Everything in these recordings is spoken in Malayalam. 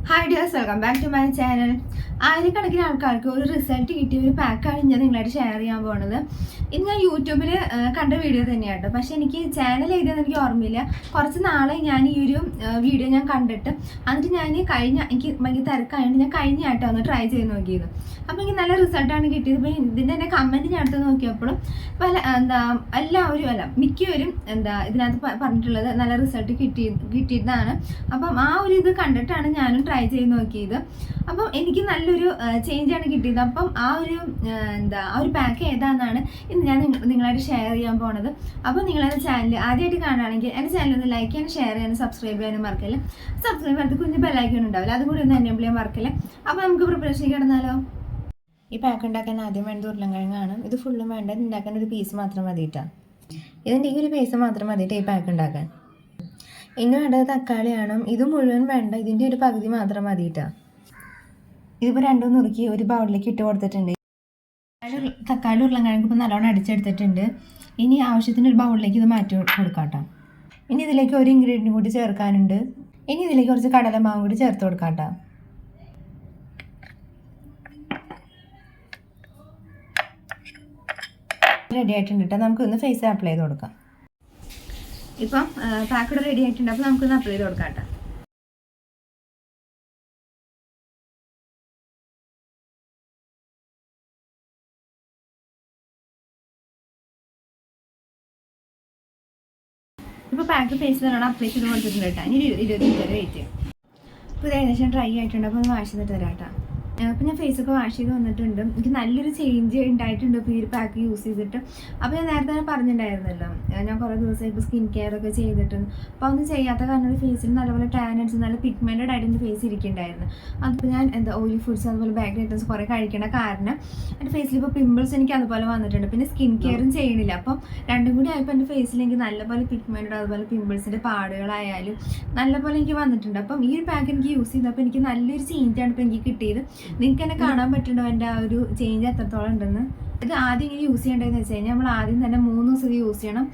Hi dears, welcome back to my channel. ആയിരക്കണക്കിന് ആൾക്കാർക്ക് ഒരു റിസൾട്ട് കിട്ടിയ ഒരു പാക്കാണ് ഞാൻ നിങ്ങളായിട്ട് ഷെയർ ചെയ്യാൻ പോകുന്നത്. ഇത് ഞാൻ യൂട്യൂബിൽ കണ്ട വീഡിയോ തന്നെയാണ് കേട്ടോ. പക്ഷേ എനിക്ക് ചാനൽ എഴുതിയെന്ന് എനിക്ക് ഓർമ്മയില്ല. കുറച്ച് നാളെ ഞാൻ ഈ ഒരു വീഡിയോ ഞാൻ കണ്ടിട്ട് എന്നിട്ട് ഞാൻ എനിക്ക് ഭയങ്കര തിരക്കായതുകൊണ്ട് ഞാൻ കഴിഞ്ഞാട്ടോ ഒന്ന് ട്രൈ ചെയ്ത് നോക്കിയത്. അപ്പോൾ എനിക്ക് നല്ല റിസൾട്ടാണ് കിട്ടിയത്. ഇപ്പോൾ ഇതിൻ്റെ തന്നെ കമൻറ്റ് ഞാൻ എടുത്ത് നോക്കിയപ്പോഴും എല്ലാവരും മിക്കവരും ഇതിനകത്ത് പറഞ്ഞിട്ടുള്ളത് നല്ല റിസൾട്ട് കിട്ടിയതാണ്. അപ്പം ആ ഒരു ഇത് കണ്ടിട്ടാണ് ഞാനും ട്രൈ ചെയ്ത് നോക്കിയത്. അപ്പം എനിക്ക് നല്ലൊരു ചേഞ്ചാണ് കിട്ടിയത്. അപ്പം ആ ഒരു പാക്ക് ഏതാണെന്നാണ് ഇന്ന് ഞാൻ നിങ്ങളായിട്ട് ഷെയർ ചെയ്യാൻ പോണത്. അപ്പോൾ നിങ്ങളെൻ്റെ ചാനൽ ആദ്യമായിട്ട് കാണുകയാണെങ്കിൽ എൻ്റെ ചാനൽ ഒന്ന് ലൈക്ക് ചെയ്യാനും ഷെയർ ചെയ്യാനും സബ്സ്ക്രൈബ് ചെയ്യാനും മറക്കില്ല. സബ്സ്ക്രൈബ് ചെയ്ത് കുഞ്ഞ് ബെല്ലൈക്കൺ ഉണ്ടാവില്ല, അതുകൂടി ഒന്ന് എനേബിൾ ചെയ്യാൻ മറക്കില്ല. അപ്പോൾ നമുക്ക് പ്രിപ്പറേഷൻ കിടന്നാലോ. ഈ പാക്ക് ഉണ്ടാക്കാൻ ആദ്യം വേണ്ടത് ഉരുളൻകിഴങ്ങാണ്. ഇത് ഫുള്ളും വേണ്ട, ഇത് ഉണ്ടാക്കാൻ ഒരു പീസ് മാത്രം മതിയിട്ടാണ്. ഇതിൻ്റെ ഈ ഒരു പീസ് മാത്രം മതിയിട്ട് ഈ പാക്ക് ഉണ്ടാക്കാൻ. ഇനി വേണ്ടത് തക്കാളിയാണ്. ഇത് മുഴുവൻ വേണ്ട, ഇതിൻ്റെ ഒരു പകുതി മാത്രം മതിയിട്ടാണ്. ഇതിപ്പോൾ രണ്ടും നുറുക്കി ഒരു ബൗളിലേക്ക് ഇട്ട് കൊടുത്തിട്ടുണ്ട്. തക്കാളി ഉരുളൻകിഴങ്ങ് ഇപ്പോൾ നല്ലോണം അടിച്ചെടുത്തിട്ടുണ്ട്. ഇനി ആവശ്യത്തിന് ഒരു ബൗളിലേക്ക് ഇത് മാറ്റി കൊടുക്കാം കേട്ടോ. ഇനി ഇതിലേക്ക് ഒരു ഇൻഗ്രീഡിയൻറ്റ് കൂടി ചേർക്കാനുണ്ട്. ഇനി ഇതിലേക്ക് കുറച്ച് കടലമാവും കൂടി ചേർത്ത് കൊടുക്കാം കേട്ടോ. റെഡി ആയിട്ടുണ്ട് കേട്ടോ. നമുക്കൊന്ന് ഫേസ് അപ്ലൈ ചെയ്ത് കൊടുക്കാം. ഇപ്പം പാക്കഡ് റെഡി ആയിട്ടുണ്ട്. അപ്പോൾ നമുക്കൊന്ന് അപ്ലൈ ചെയ്ത് കൊടുക്കാം കേട്ടോ. ഇപ്പോൾ പാക്ക് ഫേസ് നല്ലോണം അപ്ലൈ ചെയ്ത് കൊടുത്തിട്ടുണ്ട് കേട്ടോ. ഇനി 20 മിനിറ്റ് വെയിറ്റ് ചെയ്യും. ഇപ്പോൾ ഇത് ഏകദേശം ഡ്രൈ ആയിട്ടുണ്ട്. അപ്പോൾ ഒന്ന് വാഷ് ചെയ്തിട്ട് തരാം കേട്ടോ. അപ്പോൾ ഞാൻ ഫേസൊക്കെ വാഷ് ചെയ്ത് വന്നിട്ടുണ്ട്. എനിക്ക് നല്ലൊരു ചേഞ്ച് ഉണ്ടായിട്ടുണ്ട് ഇപ്പോൾ ഈ ഒരു പാക്ക് യൂസ് ചെയ്തിട്ട്. അപ്പോൾ ഞാൻ നേരത്തെ തന്നെ പറഞ്ഞിട്ടുണ്ടായിരുന്നല്ലോ, ഞാൻ കുറേ ദിവസമായി ഇപ്പോൾ സ്കിൻ കെയർ ഒക്കെ ചെയ്തിട്ടുണ്ട്. അപ്പോൾ ഒന്നും ചെയ്യാത്ത കാരണം ഫേസിൽ നല്ലപോലെ ടാൻ അടിച്ച് നല്ല പിഗ്മെൻറ്റഡ് ആയിട്ട് എൻ്റെ ഫേസ് ഇരിക്കുന്നുണ്ടായിരുന്നു. അതിപ്പോൾ ഞാൻ ഓയിലി ഫുഡ്സ് അതുപോലെ ബാക്ക് ഐറ്റംസ് കുറേ കഴിക്കേണ്ട കാരണം എൻ്റെ ഫേസിൽ ഇപ്പോൾ പിമ്പിൾസ് എനിക്ക് അതുപോലെ വന്നിട്ടുണ്ട്. പിന്നെ സ്കിൻ കെയറും ചെയ്യണില്ല. അപ്പം രണ്ടും കൂടി ആയപ്പോൾ എൻ്റെ ഫേസിൽ എനിക്ക് നല്ലപോലെ പിഗ്മെൻറ്റഡ് അതുപോലെ പിമ്പിൾസിൻ്റെ പാടുകളായാലും നല്ലപോലെ എനിക്ക് വന്നിട്ടുണ്ട്. അപ്പം ഈ ഒരു പാക്ക് എനിക്ക് യൂസ് ചെയ്തപ്പോൾ എനിക്ക് നല്ലൊരു ചേഞ്ചാണ് ഇപ്പോൾ എനിക്ക് കിട്ടിയത്. നിങ്ങൾക്ക് തന്നെ കാണാൻ പറ്റുന്നുണ്ടോ എൻ്റെ ആ ഒരു ചേഞ്ച് എത്രത്തോളം ഉണ്ടെന്ന്. ഇത് ആദ്യം ഇങ്ങനെ യൂസ് ചെയ്യേണ്ടതെന്ന് വെച്ച് കഴിഞ്ഞാൽ നമ്മൾ ആദ്യം തന്നെ 3 ദിവസം ഇത് യൂസ് ചെയ്യണം.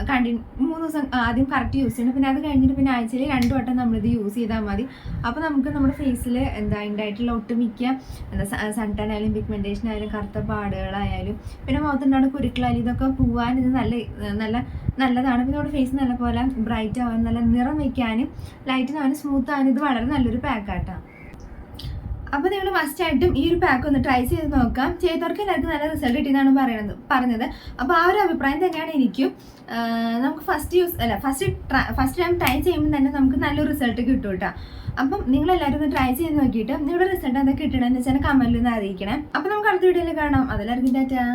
3 ദിവസം ആദ്യം കറക്റ്റ് യൂസ് ചെയ്യണം. പിന്നെ അത് കഴിഞ്ഞിട്ട് പിന്നെ ആഴ്ചയിൽ 2 വട്ടം നമ്മളിത് യൂസ് ചെയ്താൽ മതി. അപ്പോൾ നമുക്ക് നമ്മുടെ ഫേസിൽ ഉണ്ടായിട്ടുള്ള ഒട്ടുമിക്ക സൺടാൻ ആയാലും പിഗ്മെൻറ്റേഷൻ ആയാലും കറുത്ത പാടുകളായാലും പിന്നെ മുഖത്തുണ്ടാകുന്ന കുരുക്കളായാലും ഇതൊക്കെ പോവാൻ ഇത് നല്ലതാണ്. പിന്നെ നമ്മുടെ ഫേസ് നല്ലപോലെ ബ്രൈറ്റ് ആവാനും നല്ല നിറം വയ്ക്കാനും ലൈറ്റിനാവാനും സ്മൂത്ത് ആവാനും ഇത് വളരെ നല്ലൊരു പാക്കാട്ടോ. അപ്പോൾ നിങ്ങൾ മസ്റ്റായിട്ടും ഈ ഒരു പാക്ക് ഒന്ന് ട്രൈ ചെയ്ത് നോക്കാം. ചെയ്തവർക്ക് എല്ലാവർക്കും നല്ല റിസൾട്ട് കിട്ടിയെന്നാണ് പറഞ്ഞത്. അപ്പോൾ ആ ഒരു അഭിപ്രായം തന്നെയാണ് എനിക്കും. നമുക്ക് ഫസ്റ്റ് ടൈം ട്രൈ ചെയ്യുമ്പോൾ തന്നെ നമുക്ക് നല്ലൊരു റിസൾട്ട് കിട്ടും കേട്ടോ. അപ്പം നിങ്ങളെല്ലാവരും ഒന്ന് ട്രൈ ചെയ്ത് നോക്കിയിട്ട് നിങ്ങളുടെ റിസൾട്ട് എന്താ കിട്ടണമെന്ന് വെച്ചാൽ കമൻറ്റിൽ ഒന്ന് അറിയിക്കണം. അപ്പോൾ നമുക്ക് അടുത്ത വീഡിയോയിൽ കാണാം. അതെല്ലാവർക്കും ടാറ്റാ.